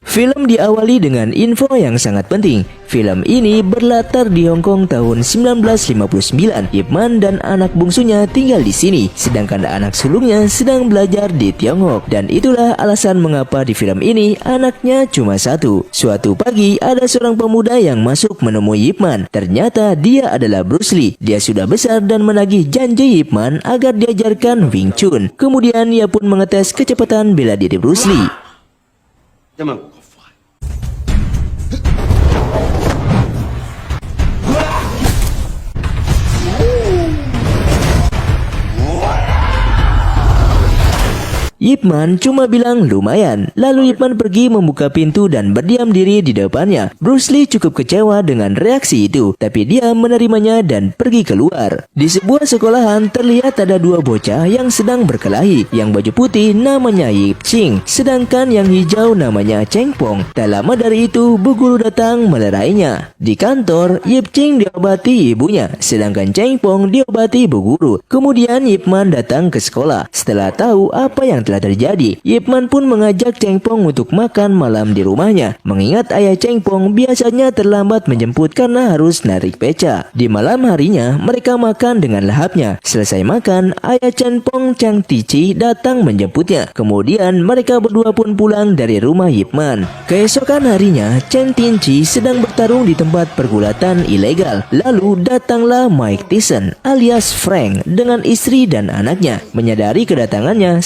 Film diawali dengan info yang sangat penting. Film ini berlatar di Hong Kong tahun 1959. Ip Man dan anak bungsunya tinggal di sini, sedangkan anak sulungnya sedang belajar di Tiongkok. Dan itulah alasan mengapa di film ini anaknya cuma satu. Suatu pagi ada seorang pemuda yang masuk menemui Ip Man. Ternyata dia adalah Bruce Lee. Dia sudah besar dan menagih janji Ip Man agar diajarkan Wing Chun. Kemudian ia pun mengetes kecepatan bela diri Bruce Lee. Ip Man cuma bilang lumayan. Lalu Ip Man pergi membuka pintu dan berdiam diri di depannya. Bruce Lee cukup kecewa dengan reaksi itu, tapi dia menerimanya dan pergi keluar. Di sebuah sekolahan terlihat ada dua bocah yang sedang berkelahi. Yang baju putih namanya Yip Ching, sedangkan yang hijau namanya Cheng Pong. Tak lama dari itu bu guru datang melerainya. Di kantor, Yip Ching diobati ibunya, sedangkan Cheng Pong diobati bu guru. Kemudian Ip Man datang ke sekolah. Setelah tahu apa yang telah terjadi, Ip Man pun mengajak Cheng Pong untuk makan malam di rumahnya. Mengingat ayah Cheng Pong biasanya terlambat menjemput karena harus narik beca. Di malam harinya, mereka makan dengan lahapnya. Selesai makan, ayah Cheng Pong, Chang Tici, datang menjemputnya. Kemudian mereka berdua pun pulang dari rumah Ip Man. Keesokan harinya, Chang Tici sedang bertarung di tempat pergulatan ilegal. Lalu datanglah Mike Tyson alias Frank dengan istri dan anaknya. Menyadari kedatangannya,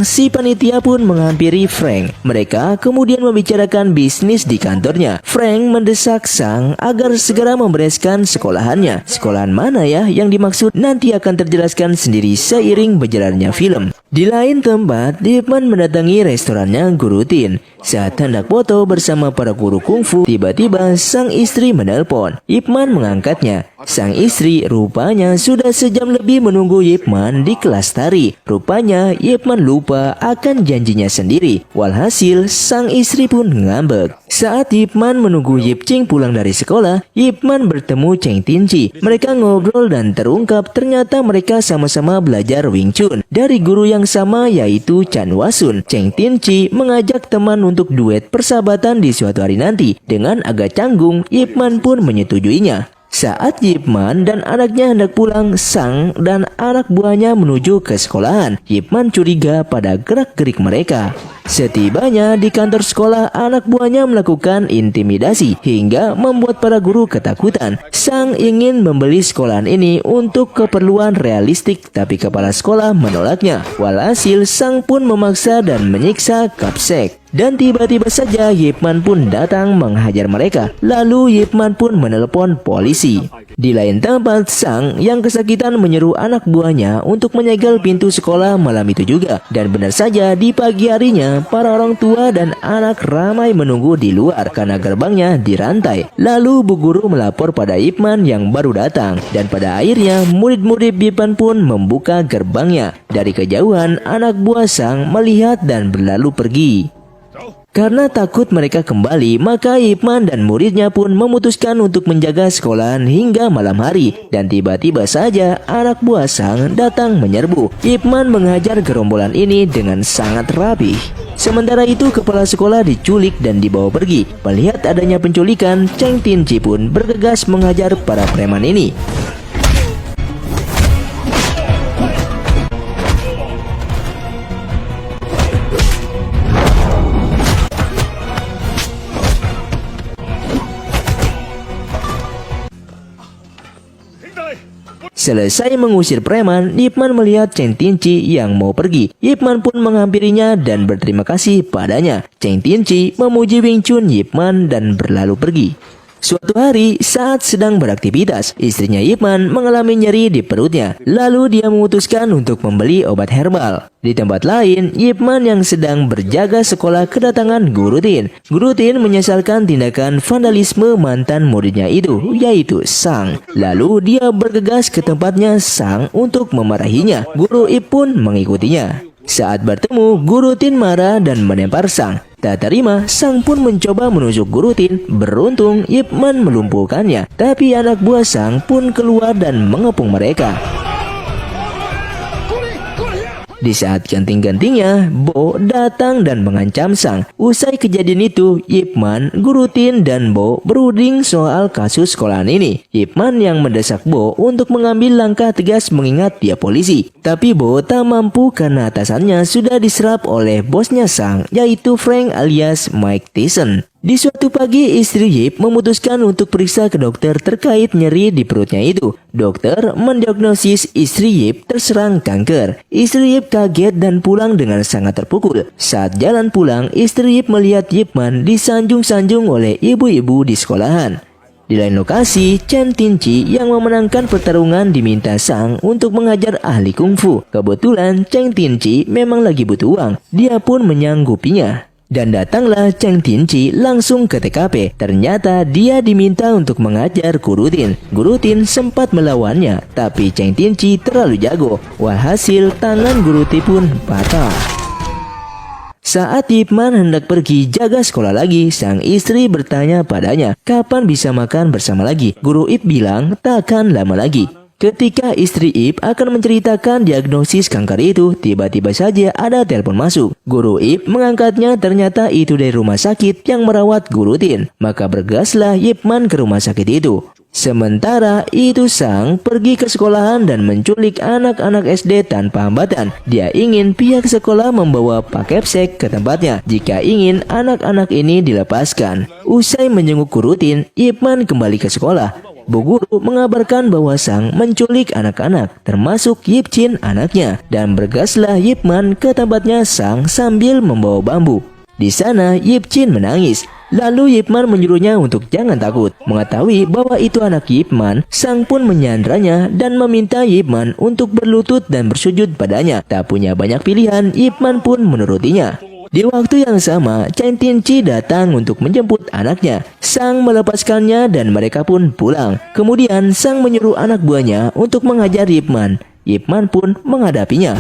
si panitia pun menghampiri Frank. Mereka kemudian membicarakan bisnis di kantornya. Frank mendesak Sang agar segera membereskan sekolahannya. Sekolahan mana ya yang dimaksud? Nanti akan terjelaskan sendiri seiring berjalannya film. Di lain tempat, Ip Man mendatangi restorannya Guru Tin. Saat hendak foto bersama para guru kungfu, tiba-tiba sang istri menelpon. Ip Man mengangkatnya. Sang istri rupanya sudah sejam lebih menunggu Ip Man di kelas tari. Rupanya Ip Man lupa akan janjinya sendiri. Walhasil sang istri pun ngambek. Saat Ip Man menunggu Yip Ching pulang dari sekolah, Ip Man bertemu Cheng Tinci. Mereka ngobrol dan terungkap ternyata mereka sama-sama belajar Wing Chun dari guru yang sama, yaitu Chan Wasun. Cheng Tinci mengajak teman untuk duet persahabatan di suatu hari nanti. Dengan agak canggung, Ip Man pun menyetujuinya. Saat Ip Man dan anaknya hendak pulang, Sang dan anak buahnya menuju ke sekolahan. Ip Man curiga pada gerak-gerik mereka. Setibanya di kantor sekolah, anak buahnya melakukan intimidasi hingga membuat para guru ketakutan. Sang ingin membeli sekolahan ini untuk keperluan realistik, tapi kepala sekolah menolaknya. Walhasil Sang pun memaksa dan menyiksa Kapsek. Dan tiba-tiba saja Ip Man pun datang menghajar mereka. Lalu Ip Man pun menelpon polisi. Di lain tempat, Sang yang kesakitan menyeru anak buahnya untuk menyegel pintu sekolah malam itu juga. Dan benar saja di pagi harinya, para orang tua dan anak ramai menunggu di luar karena gerbangnya dirantai. Lalu bu guru melapor pada Ip Man yang baru datang. Dan pada akhirnya murid-murid Ip Man pun membuka gerbangnya. Dari kejauhan, anak buah Sang melihat dan berlalu pergi. Karena takut mereka kembali, maka Ip Man dan muridnya pun memutuskan untuk menjaga sekolahan hingga malam hari. Dan tiba-tiba saja anak buah Sang datang menyerbu. Ip Man menghajar gerombolan ini dengan sangat rapih. Sementara itu kepala sekolah diculik dan dibawa pergi. Melihat adanya penculikan, Cheng Tinci pun bergegas menghajar para preman ini. Selesai mengusir preman, Ip Man melihat Cheng Tinci yang mau pergi. Ip Man pun menghampirinya dan berterima kasih padanya. Cheng Tinci memuji Wing Chun Ip Man dan berlalu pergi. Suatu hari saat sedang beraktivitas, istrinya Ip Man mengalami nyeri di perutnya. Lalu dia memutuskan untuk membeli obat herbal. Di tempat lain, Ip Man yang sedang berjaga sekolah kedatangan Guru Tin. Guru Tin menyesalkan tindakan vandalisme mantan muridnya itu, yaitu Sang. Lalu dia bergegas ke tempatnya Sang untuk memarahinya. Guru Ip pun mengikutinya. Saat bertemu, Guru Tin marah dan menempar Sang. Tak terima, Sang pun mencoba menusuk Guru Tin. Beruntung Ip Man melumpuhkannya. Tapi anak buah Sang pun keluar dan mengepung mereka. Di saat genting-gentingnya, Bo datang dan mengancam Sang. Usai kejadian itu, Ip Man, guru Tin, dan Bo berunding soal kasus sekolahan ini. Ip Man yang mendesak Bo untuk mengambil langkah tegas mengingat dia polisi. Tapi Bo tak mampu karena atasannya sudah diserap oleh bosnya Sang, yaitu Frank alias Mike Tyson. Di suatu pagi, istri Yip memutuskan untuk periksa ke dokter terkait nyeri di perutnya itu. Dokter mendiagnosis istri Yip terserang kanker. Istri Yip kaget dan pulang dengan sangat terpukul. Saat jalan pulang, istri Yip melihat Ip Man disanjung-sanjung oleh ibu-ibu di sekolahan. Di lain lokasi, Chen Tinci yang memenangkan pertarungan diminta Sang untuk mengajar ahli kungfu. Kebetulan Chen Tinci memang lagi butuh uang. Dia pun menyanggupinya. Dan datanglah Chen Tinci langsung ke TKP. Ternyata dia diminta untuk mengajar Guru Tin. Guru Tin sempat melawannya, tapi Chen Tinci terlalu jago. Walhasil tangan Guru Tin pun patah. Saat Ip Man hendak pergi jaga sekolah lagi, sang istri bertanya padanya, kapan bisa makan bersama lagi? Guru Ip bilang takkan lama lagi. Ketika istri Ip akan menceritakan diagnosis kanker itu, tiba-tiba saja ada telepon masuk. Guru Ip mengangkatnya, ternyata itu dari rumah sakit yang merawat Guru Tin. Maka bergaslah Ip Man ke rumah sakit itu. Sementara itu Sang pergi ke sekolahan dan menculik anak-anak SD tanpa hambatan. Dia ingin pihak sekolah membawa Pak Kepsek ke tempatnya jika ingin anak-anak ini dilepaskan. Usai menjenguk Guru Tin, Ip Man kembali ke sekolah. Bu Guru mengabarkan bahwa Sang menculik anak-anak, termasuk Yip Chin anaknya, dan bergaslah Ip Man ke tempatnya Sang sambil membawa bambu. Di sana Yip Chin menangis. Lalu Ip Man menyuruhnya untuk jangan takut. Mengetahui bahwa itu anak Ip Man, Sang pun menyandranya dan meminta Ip Man untuk berlutut dan bersujud padanya. Tak punya banyak pilihan, Ip Man pun menurutinya. Di waktu yang sama, Chen Tinci datang untuk menjemput anaknya. Sang melepaskannya dan mereka pun pulang. Kemudian Sang menyuruh anak buahnya untuk mengajar Ip Man. Ip Man pun menghadapinya.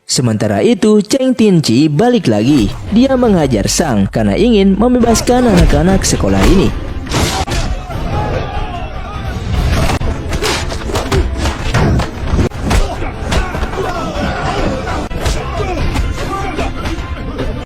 Sementara itu, Chen Tinci balik lagi. Dia menghajar Sang karena ingin membebaskan anak-anak sekolah ini.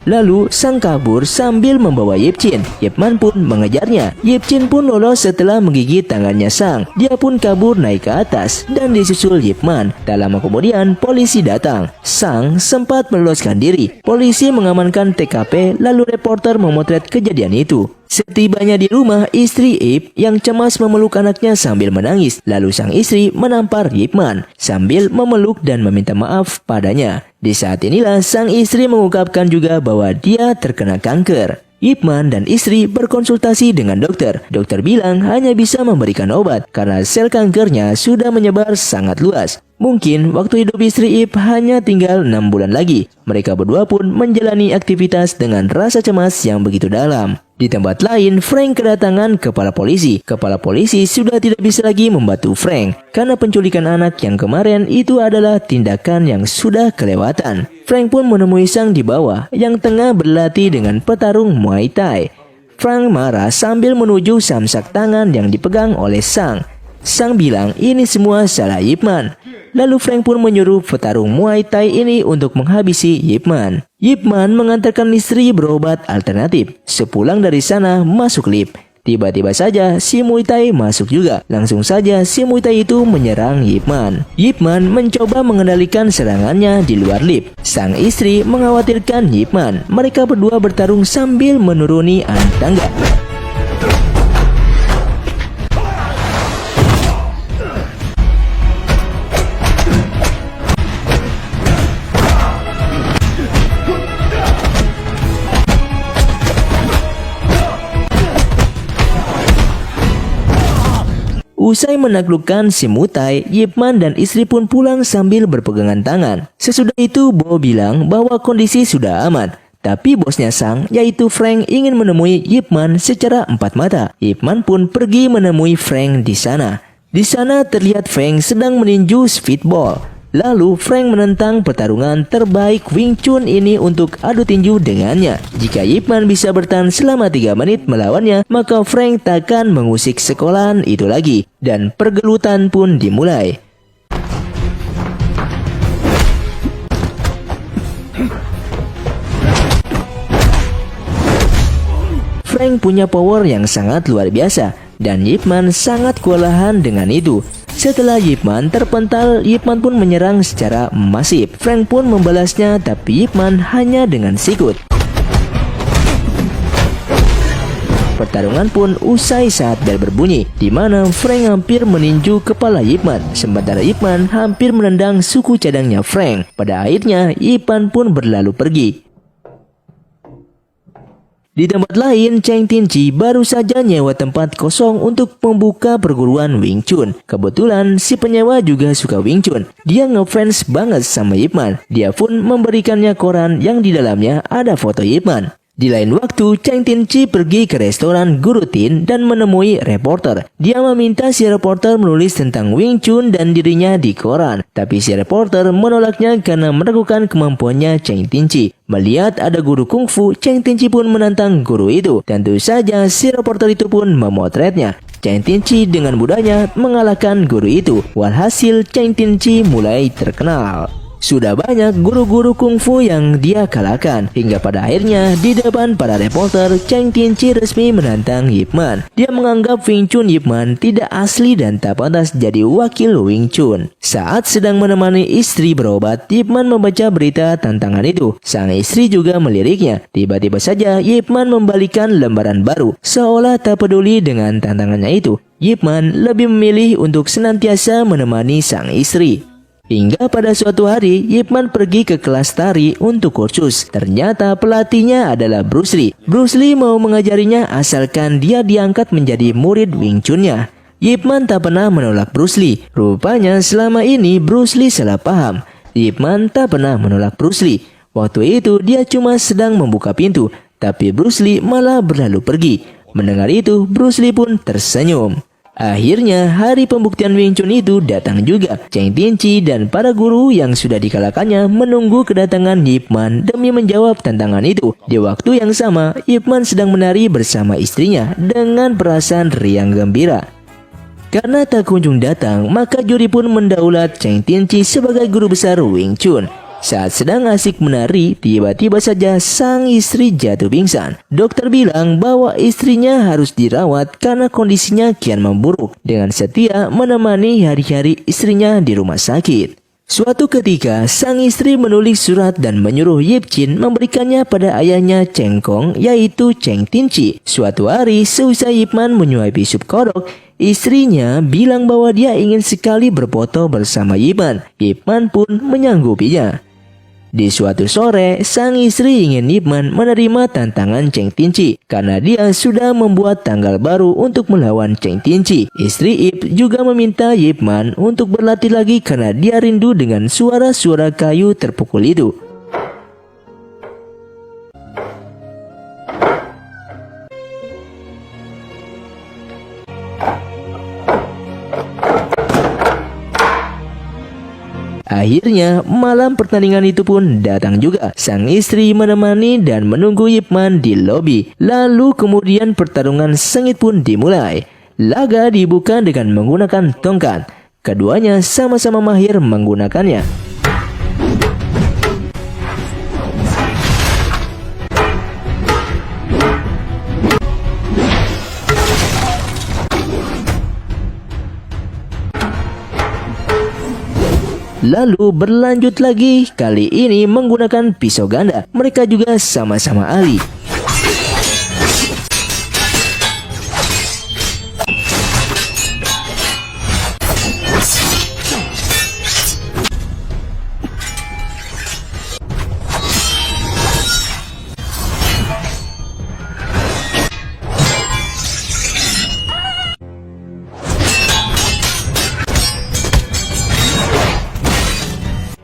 Lalu Sang kabur sambil membawa Yip Chin. Ip Man pun mengejarnya. Yip Chin pun lolos setelah menggigit tangannya Sang. Dia pun kabur naik ke atas dan disusul Ip Man. Tak lama kemudian polisi datang. Sang sempat meloloskan diri. Polisi mengamankan TKP, lalu reporter memotret kejadian itu. Setibanya di rumah, istri Ip yang cemas memeluk anaknya sambil menangis. Lalu sang istri menampar Ip Man sambil memeluk dan meminta maaf padanya. Di saat inilah sang istri mengungkapkan juga bahwa dia terkena kanker. Ip Man dan istri berkonsultasi dengan dokter. Dokter bilang hanya bisa memberikan obat karena sel kankernya sudah menyebar sangat luas. Mungkin waktu hidup istri Ip hanya tinggal 6 bulan lagi. Mereka berdua pun menjalani aktivitas dengan rasa cemas yang begitu dalam. Di tempat lain, Frank kedatangan kepala polisi. Kepala polisi sudah tidak bisa lagi membantu Frank karena penculikan anak yang kemarin itu adalah tindakan yang sudah kelewatan. Frank pun menemui Sang di bawah yang tengah berlatih dengan petarung Muay Thai. Frank marah sambil menuju samsak tangan yang dipegang oleh Sang. Sang bilang ini semua salah Ip Man. Lalu Frank pun menyuruh petarung Muay Thai ini untuk menghabisi Ip Man. Ip Man mengantarkan istri berobat alternatif. Sepulang dari sana masuk lift. Tiba-tiba saja si Muay Thai masuk juga. Langsung saja si Muay Thai itu menyerang Ip Man. Ip Man mencoba mengendalikan serangannya di luar lift. Sang istri mengkhawatirkan Ip Man. Mereka berdua bertarung sambil menuruni anak tangga. Usai menaklukkan si Muay Thai, Ip Man dan istri pun pulang sambil berpegangan tangan. Sesudah itu, Bo bilang bahwa kondisi sudah aman. Tapi bosnya Sang, yaitu Frank, ingin menemui Ip Man secara empat mata. Ip Man pun pergi menemui Frank di sana. Di sana terlihat Frank sedang meninju speedball. Lalu Frank menentang pertarungan terbaik Wing Chun ini untuk adu tinju dengannya. Jika Ip Man bisa bertahan selama 3 menit melawannya, maka Frank takkan mengusik sekolahan itu lagi. Dan pergelutan pun dimulai. Frank punya power yang sangat luar biasa, dan Ip Man sangat kewalahan dengan itu. Setelah Ip Man terpental, Ip Man pun menyerang secara masif. Frank pun membalasnya, tapi Ip Man hanya dengan sikut. Pertarungan pun usai saat bel berbunyi, di mana Frank hampir meninju kepala Ip Man, sementara Ip Man hampir menendang suku cadangnya Frank. Pada akhirnya, Ip Man pun berlalu pergi. Di tempat lain, Cheng Tin-chi baru saja nyewa tempat kosong untuk membuka perguruan Wing Chun. Kebetulan si penyewa juga suka Wing Chun. Dia ngefans banget sama Ip Man. Dia pun memberikannya koran yang di dalamnya ada foto Ip Man. Di lain waktu, Cheng Tin-chi pergi ke restoran Guru Tin dan menemui reporter. Dia meminta si reporter menulis tentang Wing Chun dan dirinya di koran. Tapi si reporter menolaknya karena meragukan kemampuannya Cheng Tin-chi. Melihat ada guru kungfu, Cheng Tin-chi pun menantang guru itu. Tentu saja si reporter itu pun memotretnya. Cheng Tin-chi dengan mudahnya mengalahkan guru itu. Walhasil Cheng Tin-chi mulai terkenal. Sudah banyak guru-guru kungfu yang dia kalahkan, hingga pada akhirnya di depan para reporter, Cheng Tin-chi resmi menantang Ip Man. Dia menganggap Wing Chun Ip Man tidak asli dan tak pantas jadi wakil Wing Chun. Saat sedang menemani istri berobat, Ip Man membaca berita tantangan itu. Sang istri juga meliriknya. Tiba-tiba saja Ip Man membalikan lembaran baru, seolah tak peduli dengan tantangannya itu. Ip Man lebih memilih untuk senantiasa menemani sang istri. Hingga pada suatu hari, Ip Man pergi ke kelas tari untuk kursus. Ternyata pelatihnya adalah Bruce Lee. Bruce Lee mau mengajarinya asalkan dia diangkat menjadi murid Wing Chun-nya. Ip Man tak pernah menolak Bruce Lee. Rupanya selama ini Bruce Lee salah paham. Ip Man tak pernah menolak Bruce Lee. Waktu itu dia cuma sedang membuka pintu, tapi Bruce Lee malah berlalu pergi. Mendengar itu, Bruce Lee pun tersenyum. Akhirnya hari pembuktian Wing Chun itu datang juga. Cheng Tin-chi dan para guru yang sudah dikalahkannya menunggu kedatangan Ip Man demi menjawab tantangan itu. Di waktu yang sama, Ip Man sedang menari bersama istrinya dengan perasaan riang gembira. Karena tak kunjung datang, maka juri pun mendaulat Cheng Tin-chi sebagai guru besar Wing Chun. Saat sedang asik menari, tiba-tiba saja sang istri jatuh pingsan. Dokter bilang bahwa istrinya harus dirawat karena kondisinya kian memburuk, dengan setia menemani hari-hari istrinya di rumah sakit. Suatu ketika, sang istri menulis surat dan menyuruh Yip Chin memberikannya pada ayahnya Cheng Kong, yaitu Cheng Tin-chi. Suatu hari, seusai Ip Man menyuapi sup kodok, istrinya bilang bahwa dia ingin sekali berfoto bersama Ip Man. Ip Man pun menyanggupinya. Di suatu sore, sang istri ingin Ip Man menerima tantangan Cheng Tin-chi karena dia sudah membuat tanggal baru untuk melawan Cheng Tin-chi. Istri Ip juga meminta Ip Man untuk berlatih lagi karena dia rindu dengan suara-suara kayu terpukul itu. Akhirnya, malam pertandingan itu pun datang juga. Sang istri menemani dan menunggu Ip Man di lobi. Lalu kemudian pertarungan sengit pun dimulai. Laga dibuka dengan menggunakan tongkat. Keduanya sama-sama mahir menggunakannya. Lalu berlanjut lagi, kali ini menggunakan pisau ganda. Mereka juga sama-sama ahli.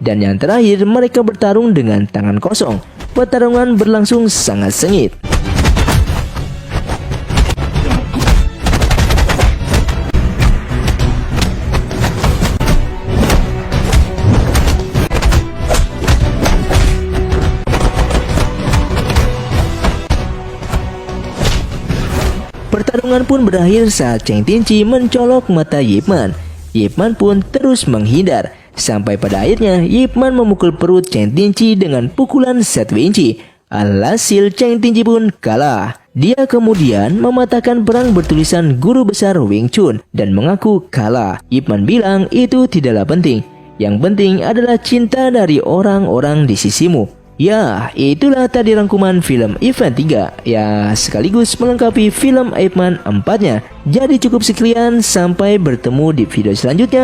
Dan yang terakhir, mereka bertarung dengan tangan kosong. Pertarungan berlangsung sangat sengit. Pertarungan pun berakhir saat Cheng Tin-chi mencolok mata Ip Man. Ip Man pun terus menghindar. Sampai pada akhirnya Ip Man memukul perut Cheng Tinci dengan pukulan 1 inci. Alhasil Cheng Tinci pun kalah. Dia kemudian mematahkan perang bertulisan Guru Besar Wing Chun dan mengaku kalah. Ip Man bilang itu tidaklah penting. Yang penting adalah cinta dari orang-orang di sisimu. Ya, itulah tadi rangkuman film Event 3 ya, sekaligus melengkapi film Ip Man 4-nya. Jadi cukup sekian, sampai bertemu di video selanjutnya.